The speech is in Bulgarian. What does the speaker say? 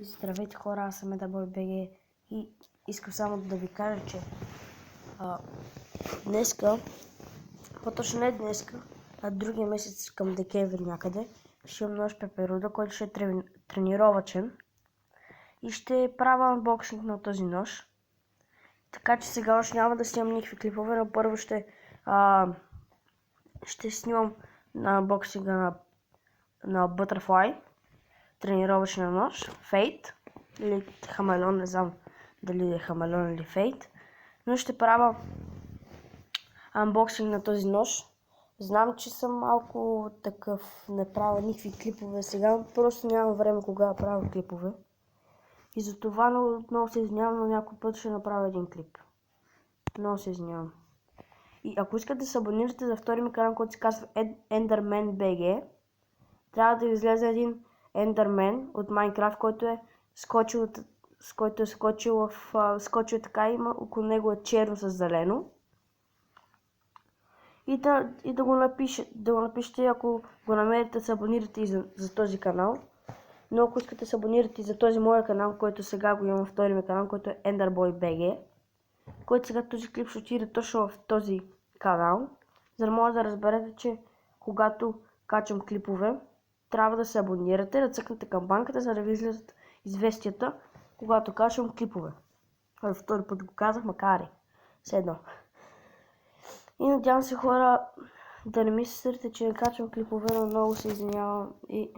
Здравейте хора, аз съм EnderBoy.bg и искам само да ви кажа, че днеска, по-точно не днеска, а другия месец към декември някъде, ще имам нож пеперуда, който ще е тренировачен и ще правя анбоксинг на този нож. Така че сега още няма да снимам никакви клипове, но първо ще снимам на анбоксинга на Butterfly, тренировъчен нож, Fate или Хамелеон, не знам дали е Хамелеон или Fate, но ще правя анбоксинг на този нож. Знам, че съм малко такъв, не правя никакви клипове сега, просто нямам време кога да правя клипове. И затова много се извинявам, но някой път ще направя един клип. Много се извинявам. И ако искате да се абонирате за втори ми канал, който се казва EnderMan.bg, трябва да излезе един Ендермен от Майнкрафт, който е скочил, скочил така, има около него е черно с зелено. И да го напишете, ако го намерите, да се абонирате и за този канал. Но ако искате да се абонирате и за този моя канал, който сега го имам, втори ми канал, който е EnderBoy.bg, който сега този клип ще отиде точно в този канал, за да може да разберете, че когато качвам клипове, трябва да се абонирате, да цъкнете камбанката, за да ви излизат известията, когато качвам клипове. Втори път го казах, макар и все едно. И надявам се хора да не ми се сърдите, че не качвам клипове, но много се извинявам и